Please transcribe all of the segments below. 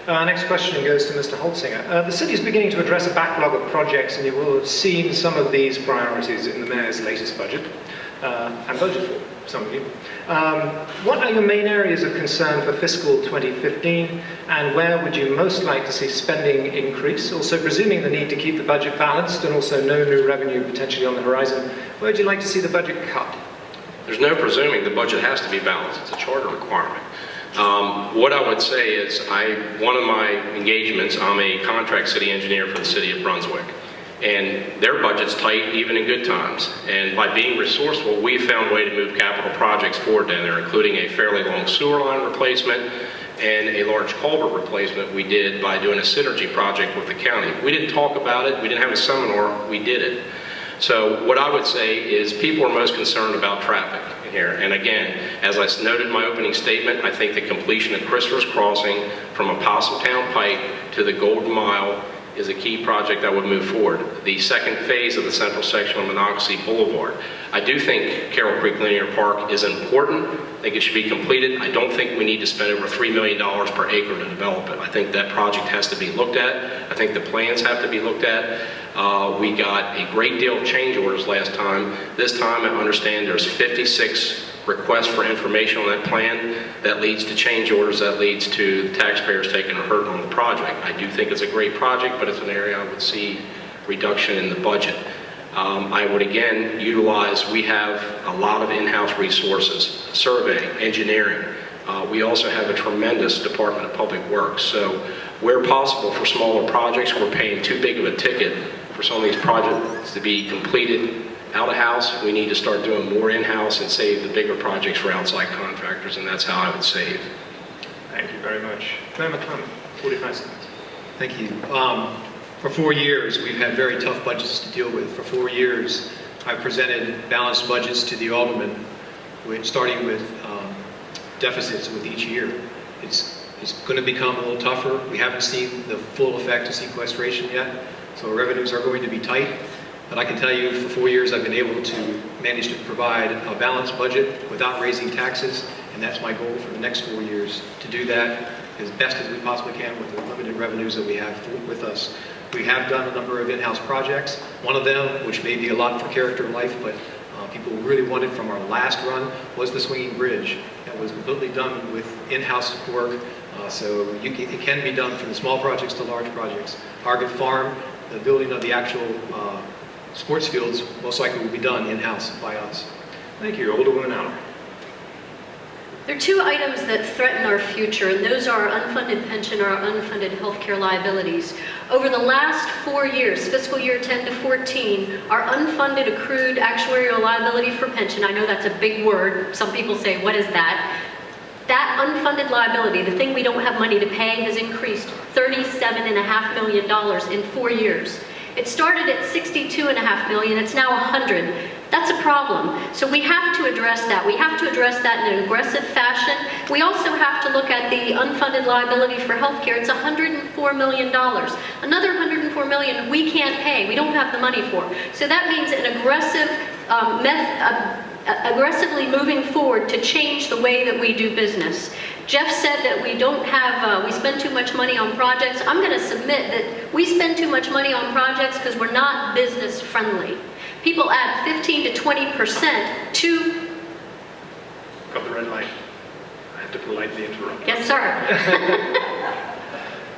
Our next question goes to Mr. Holtzinger. The city is beginning to address a backlog of projects, and you will have seen some of these priorities in the Mayor's latest budget, and voted for, some of you. What are your main areas of concern for fiscal 2015, and where would you most like to see spending increase? Also, presuming the need to keep the budget balanced and also no new revenue potentially on the horizon, where would you like to see the budget cut? There's no presuming the budget has to be balanced. It's a charter requirement. What I would say is, one of my engagements, I'm a contract city engineer for the city of Brunswick, and their budget's tight even in good times. And by being resourceful, we found a way to move capital projects forward down there, including a fairly long sewer line replacement and a large culvert replacement we did by doing a synergy project with the county. We didn't talk about it, we didn't have a seminar, we did it. So what I would say is people are most concerned about traffic here. And again, as I noted in my opening statement, I think the completion of Christopher's Crossing from a Possumtown Pike to the Golden Mile is a key project that would move forward. The second phase of the central section of Monocacy Boulevard. I do think Carroll Creek Linear Park is important. I think it should be completed. I don't think we need to spend over $3 million per acre to develop it. I think that project has to be looked at. I think the plans have to be looked at. We got a great deal of change orders last time. This time I understand there's 56 requests for information on that plan. That leads to change orders, that leads to the taxpayers taking a hurt on the project. I do think it's a great project, but it's an area I would see reduction in the budget. I would again utilize, we have a lot of in-house resources, surveying, engineering. We also have a tremendous Department of Public Works. So where possible for smaller projects, we're paying too big of a ticket for some of these projects to be completed out of house. We need to start doing more in-house and save the bigger projects for outside contractors, and that's how I would save. Thank you very much. Mayor McClellan, 45 seconds. Thank you. For 4 years, we've had very tough budgets to deal with. For 4 years, I've presented balanced budgets to the aldermen, starting with deficits with each year. It's going to become a little tougher. We haven't seen the full effect of sequestration yet, so revenues are going to be tight. But I can tell you, for 4 years, I've been able to manage to provide a balanced budget without raising taxes, and that's my goal for the next 4 years, to do that as best as we possibly can with the limited revenues that we have with us. We have done a number of in-house projects. One of them, which may be a lot for character of life, but people really wanted from our last run, was the swinging bridge. That was completely done with in-house work, so it can be done from the small projects to large projects. Hargett Farm, the building of the actual sports fields, most likely will be done in-house by us. Thank you. Alderwoman Allen. There are two items that threaten our future, and those are our unfunded pension or our unfunded healthcare liabilities. Over the last 4 years, fiscal year 10 to 14, our unfunded accrued actuarial liability for pension, I know that's a big word, some people say, what is that? That unfunded liability, the thing we don't have money to pay, has increased $37.5 million in 4 years. It started at $62.5 million, it's now $100. That's a problem. So we have to address that. We have to address that in an aggressive fashion. We also have to look at the unfunded liability for healthcare. It's $104 million. Another $104 million we can't pay. We don't have the money for. So that means an aggressive aggressively moving forward to change the way that we do business. Jeff said that we don't have, we spend too much money on projects. I'm going to submit that we spend too much money on projects because we're not business friendly. People add 15 to 20% to... Got the red light. I have to politely interrupt. Yes, sir.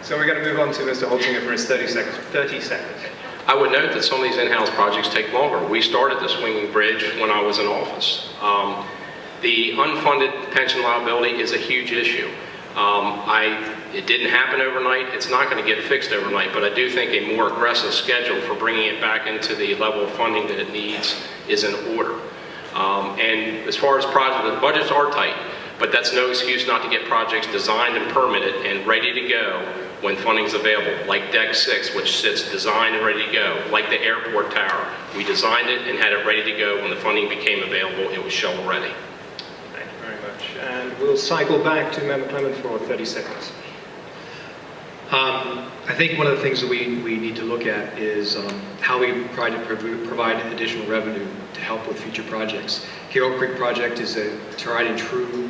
So we're going to move on to Mr. Holtzinger for his 30 seconds. 30 seconds. I would note that some of these in-house projects take longer. We started the swinging bridge when I was in office. The unfunded pension liability is a huge issue. It didn't happen overnight. It's not going to get fixed overnight, but I do think a more aggressive schedule for bringing it back into the level of funding that it needs is in order. And as far as projects, the budgets are tight, but that's no excuse not to get projects designed and permitted and ready to go when funding's available, like Deck 6, which sits designed and ready to go, like the airport tower. We designed it and had it ready to go when the funding became available. It was shovel ready. Thank you very much. And we'll cycle back to Member Clement for 30 seconds. I think one of the things that we need to look at is how we provide additional revenue to help with future projects. Carroll Creek project is a tried and true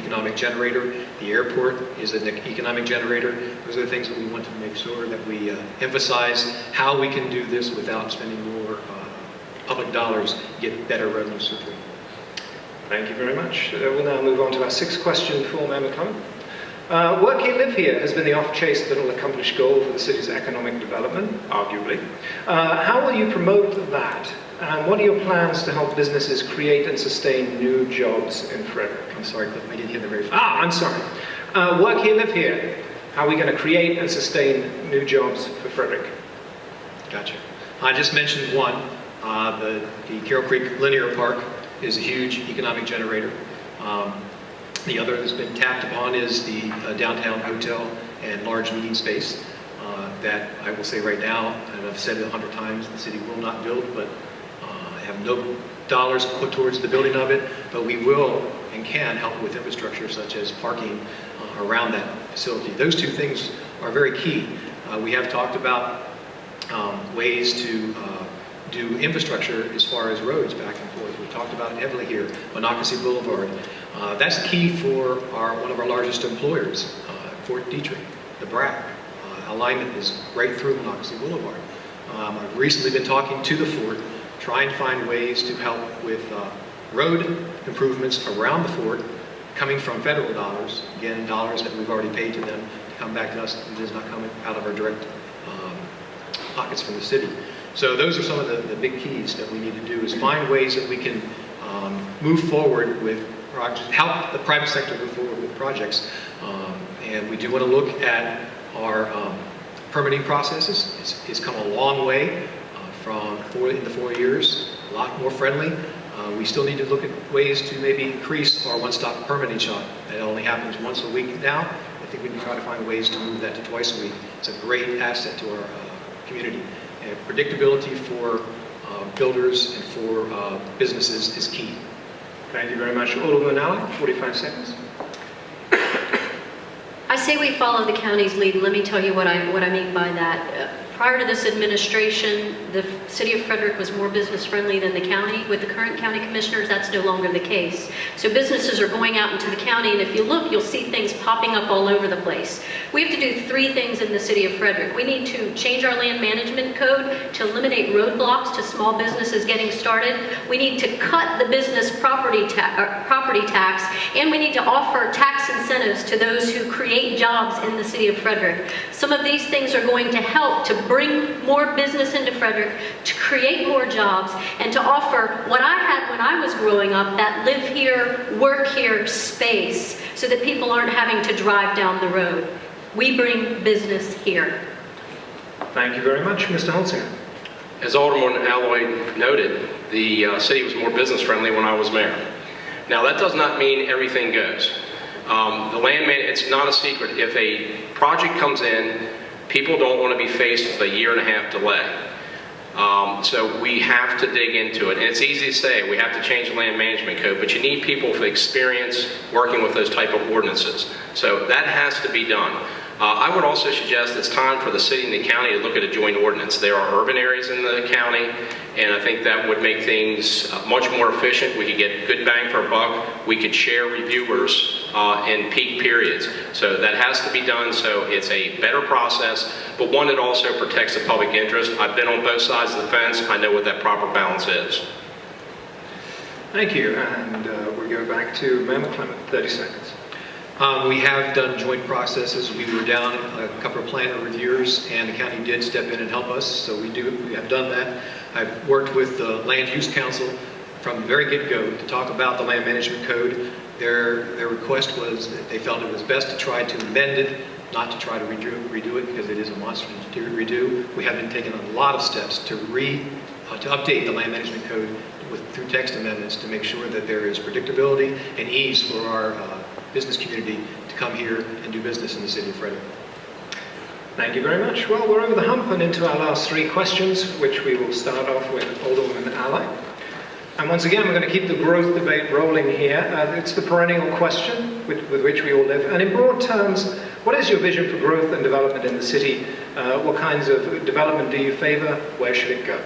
economic generator. The airport is an economic generator. Those are the things that we want to make sure that we emphasize how we can do this without spending more public dollars, get better revenue circulating. Thank you very much. We'll now move on to our sixth question for Mayor McClement. Work here, live here has been the oft-chased little accomplished goal for the city's economic development, arguably. How will you promote that? And what are your plans to help businesses create and sustain new jobs in Frederick? I'm sorry, Cliff, I didn't hear the very first. I'm sorry. Work here, live here. How are we going to create and sustain new jobs for Frederick? Gotcha. I just mentioned one. The Carroll Creek Linear Park is a huge economic generator. The other that's been tapped upon is the downtown hotel and large meeting space that I will say right now, and I've said it 100 times, the city will not build, but I have no dollars put towards the building of it, but we will and can help with infrastructure such as parking around that facility. Those two things are very key. We have talked about ways to do infrastructure as far as roads back and forth. We talked about it heavily here, Monocacy Boulevard. That's key for one of our largest employers, Fort Detrick, the BRAC. Alignment is right through Monocacy Boulevard. I've recently been talking to the Fort, trying to find ways to help with road improvements around the Fort, coming from federal dollars, again, dollars that we've already paid to them to come back to us. It is not coming out of our direct pockets from the city. So those are some of the big keys that we need to do, is find ways that we can move forward with projects, help the private sector move forward with projects. And we do want to look at our permitting processes. It's come a long way in the 4 years, a lot more friendly. We still need to look at ways to maybe increase our one-stop permitting shop. That only happens once a week now. I think we can try to find ways to move that to twice a week. It's a great asset to our community. And predictability for builders and for businesses is key. Thank you very much. Alderman Allen, 45 seconds. I say we follow the county's lead, and let me tell you what I mean by that. Prior to this administration, the city of Frederick was more business friendly than the county. With the current county commissioners, that's no longer the case. So businesses are going out into the county, and if you look, you'll see things popping up all over the place. We have to do three things in the city of Frederick. We need to change our land management code to eliminate roadblocks to small businesses getting started. We need to cut the business property tax, and we need to offer tax incentives to those who create jobs in the city of Frederick. Some of these things are going to help to bring more business into Frederick, to create more jobs, and to offer what I had when I was growing up, that live here, work here space, so that people aren't having to drive down the road. We bring business here. Thank you very much. Mr. Holsinger. As Alderman Alloy noted, the city was more business friendly when I was mayor. Now that does not mean everything goes. It's not a secret. If a project comes in, people don't want to be faced with a 1.5 year delay. So we have to dig into it. And it's easy to say, we have to change the land management code, but you need people with experience working with those type of ordinances. So that has to be done. I would also suggest it's time for the city and the county to look at a joint ordinance. There are urban areas in the county, and I think that would make things much more efficient. We could get good bang for a buck. We could share reviewers in peak periods. So that has to be done, so it's a better process, but one that also protects the public interest. I've been on both sides of the fence. I know what that proper balance is. Thank you. And we'll go back to Mayor McClement, 30 seconds. We have done joint processes. We were down a couple of planner reviewers, and the county did step in and help us, so we have done that. I've worked with the Land Use Council from the very get-go to talk about the land management code. Their request was that they felt it was best to try to amend it, not to try to redo it, because it is a monster to redo. We have been taking a lot of steps to update the land management code through text amendments to make sure that there is predictability and ease for our business community to come here and do business in the city of Frederick. Thank you very much. Well, we're over the hump and into our last three questions, which we will start off with Alderman Ally. And once again, we're going to keep the growth debate rolling here. It's the perennial question with which we all live. And in broad terms, what is your vision for growth and development in the city? What kinds of development do you favor? Where should it go?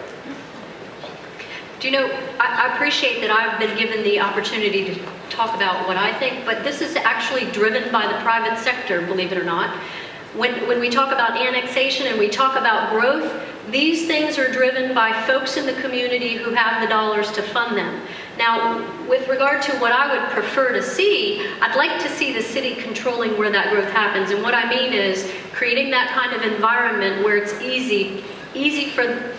Do you know, I appreciate that I've been given the opportunity to talk about what I think, but this is actually driven by the private sector, believe it or not. When we talk about annexation and we talk about growth, these things are driven by folks in the community who have the dollars to fund them. Now, with regard to what I would prefer to see, I'd like to see the city controlling where that growth happens. And what I mean is creating that kind of environment where it's easy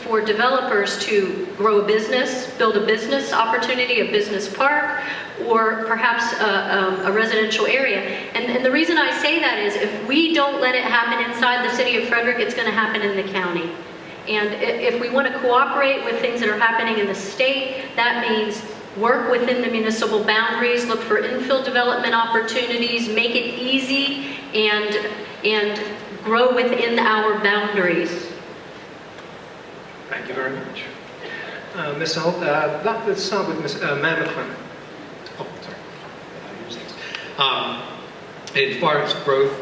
for developers to grow a business, build a business opportunity, a business park, or perhaps a residential area. And the reason I say that is if we don't let it happen inside the city of Frederick, it's going to happen in the county. And if we want to cooperate with things that are happening in the state, that means work within the municipal boundaries, look for infill development opportunities, make it easy, and grow within our boundaries. Thank you very much. Mr. Holt, let's start with Mayor McClellan. Oh, sorry. As far as growth,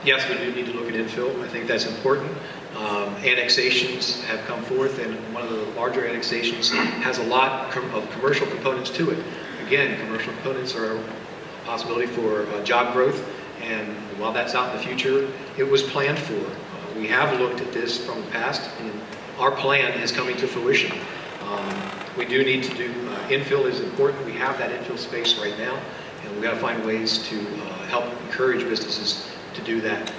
yes, we do need to look at infill. I think that's important. Annexations have come forth, and one of the larger annexations has a lot of commercial components to it. Again, commercial components are a possibility for job growth, and while that's out in the future, it was planned for. We have looked at this from the past, and our plan is coming to fruition. We do need to do, infill is important. We have that infill space right now, and we've got to find ways to help encourage businesses to do that.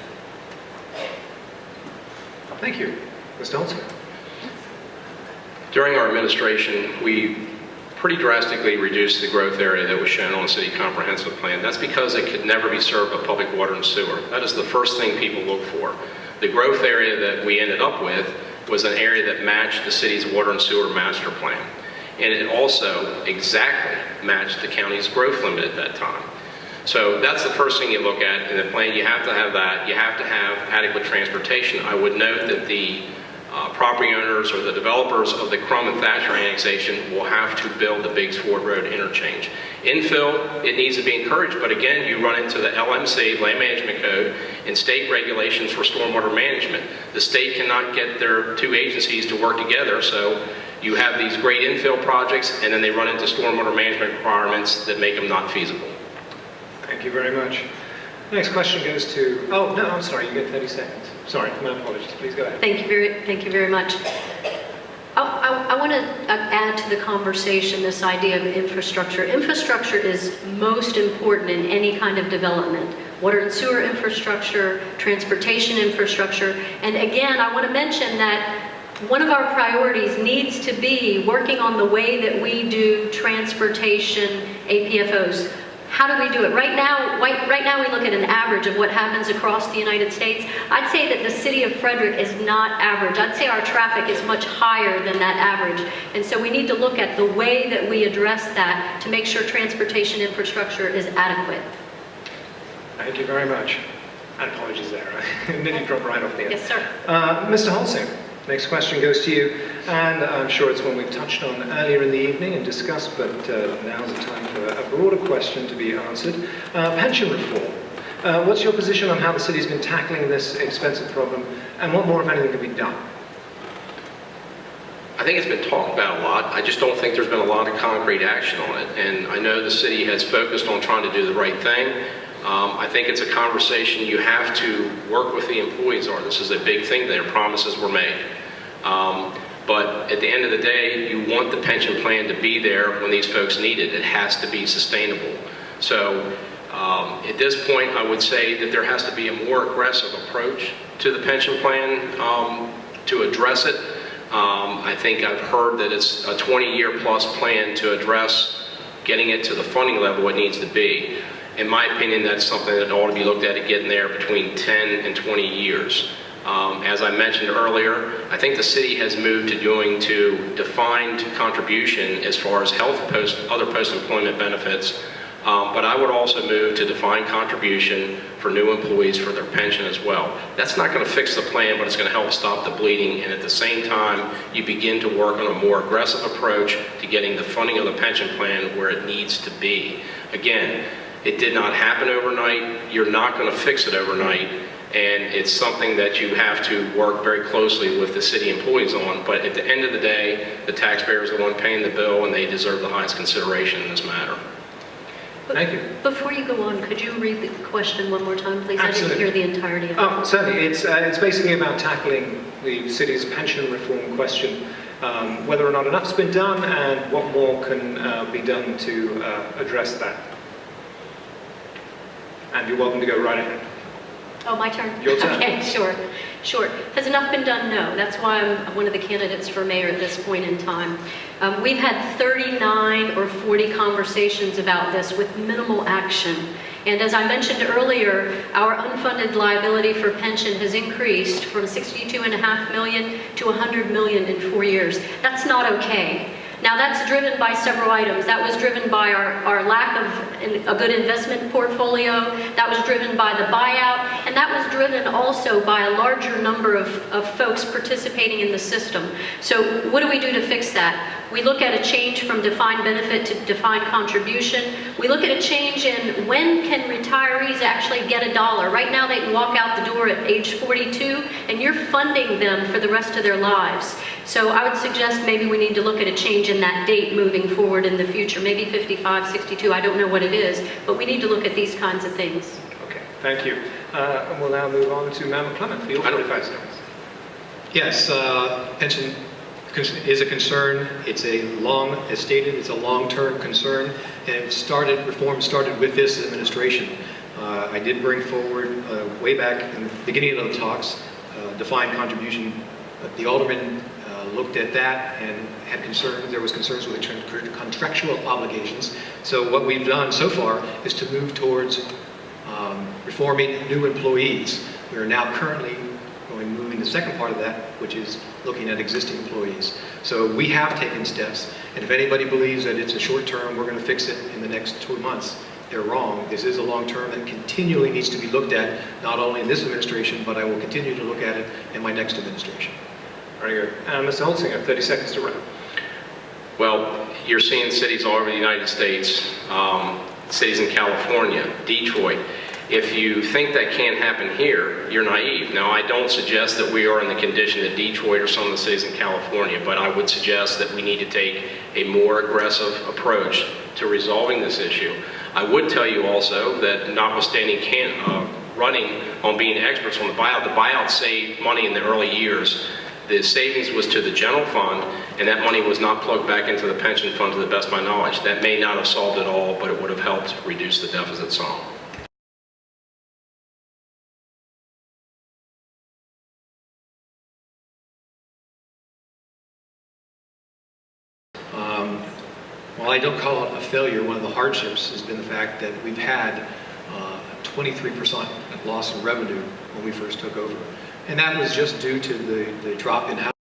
Thank you. Mr. Holtzman. During our administration, we pretty drastically reduced the growth area that was shown on the city comprehensive plan. That's because it could never be served by public water and sewer. That is the first thing people look for. The growth area that we ended up with was an area that matched the city's water and sewer master plan. And it also exactly matched the county's growth limit at that time. So that's the first thing you look at in the plan. You have to have that. You have to have adequate transportation. I would note that the property owners or the developers of the Crum and Thatcher annexation will have to build the Biggs Ford Road interchange. Infill, it needs to be encouraged, but again, you run into the LMC, Land Management Code, and state regulations for stormwater management. The state cannot get their two agencies to work together, so you have these great infill projects, and then they run into stormwater management requirements that make them not feasible. Thank you very much. Next question goes to, oh, no, I'm sorry, you get 30 seconds. Sorry, my apologies. Please go ahead. Thank you very much. I want to add to the conversation this idea of infrastructure. Infrastructure is most important in any kind of development. Water and sewer infrastructure, transportation infrastructure, and again, I want to mention that one of our priorities needs to be working on the way that we do transportation APFOs. How do we do it? Right now we look at an average of what happens across the United States. I'd say that the city of Frederick is not average. I'd say our traffic is much higher than that average. And so we need to look at the way that we address that to make sure transportation infrastructure is adequate. Thank you very much. And apologies there. And then you dropped right off the end. Yes, sir. Mr. Holzing, next question goes to you. And I'm sure it's one we've touched on earlier in the evening and discussed, but now's the time for a broader question to be answered. Pension reform. What's your position on how the city's been tackling this expensive problem, and what more, if anything, can be done? I think it's been talked about a lot. I just don't think there's been a lot of concrete action on it. And I know the city has focused on trying to do the right thing. I think it's a conversation you have to work with the employees on. This is a big thing. Their promises were made. But at the end of the day, you want the pension plan to be there when these folks need it. It has to be sustainable. So at this point, I would say that there has to be a more aggressive approach to the pension plan to address it. I think I've heard that it's a 20-year plus plan to address getting it to the funding level it needs to be. In my opinion, that's something that ought to be looked at getting there between 10 and 20 years. As I mentioned earlier, I think the city has moved to defined contribution as far as health other post-employment benefits, but I would also move to defined contribution for new employees for their pension as well. That's not going to fix the plan, but it's going to help stop the bleeding, and at the same time, you begin to work on a more aggressive approach to getting the funding of the pension plan where it needs to be. Again, it did not happen overnight. You're not going to fix it overnight. And it's something that you have to work very closely with the city employees on. But at the end of the day, the taxpayer is the one paying the bill, and they deserve the highest consideration in this matter. Thank you. Before you go on, could you read the question one more time, please? Absolutely. I didn't hear the entirety of it. Oh, certainly. It's basically about tackling the city's pension reform question, whether or not enough's been done and what more can be done to address that. And you're welcome to go right ahead. Oh, my turn? Your turn. Okay, sure. Has enough been done? No. That's why I'm one of the candidates for mayor at this point in time. We've had 39 or 40 conversations about this with minimal action. And as I mentioned earlier, our unfunded liability for pension has increased from $62.5 million to $100 million in 4 years. That's not okay. Now that's driven by several items. That was driven by our lack of a good investment portfolio. That was driven by the buyout. And that was driven also by a larger number of folks participating in the system. So what do we do to fix that? We look at a change from defined benefit to defined contribution. We look at a change in when can retirees actually get $1. Right now they can walk out the door at age 42 and you're funding them for the rest of their lives. So I would suggest maybe we need to look at a change in that date moving forward in the future, maybe 55, 62, I don't know what it is, but we need to look at these kinds of things. Okay, thank you. And we'll now move on to Member Clement for your 45 seconds. Yes, pension is a concern. It's as stated, it's a long-term concern, and reform started with this administration. I did bring forward, way back in the beginning of the talks, defined contribution. The alderman looked at that and had concerns. There was concerns with the contractual obligations. So what we've done so far is to move towards reforming new employees. We are now currently moving the second part of that, which is looking at existing employees. So we have taken steps, and if anybody believes that it's a short term, we're going to fix it in the next 2 months, they're wrong. This is a long term that continually needs to be looked at, not only in this administration, but I will continue to look at it in my next administration. Very good. Mr. Holtzinger, 30 seconds to wrap. Well, you're seeing cities all over the United States, cities in California, Detroit. If you think that can't happen here, you're naive. Now, I don't suggest that we are in the condition of Detroit or some of the cities in California, but I would suggest that we need to take a more aggressive approach to resolving this issue. I would tell you also that notwithstanding running on being experts on the buyout saved money in the early years. The savings was to the general fund, and that money was not plugged back into the pension fund to the best of my knowledge. That may not have solved it all, but it would have helped reduce the deficit some. While I don't call it a failure, one of the hardships has been the fact that we've had a 23% loss in revenue when we first took over. And that was just due to the drop in housing.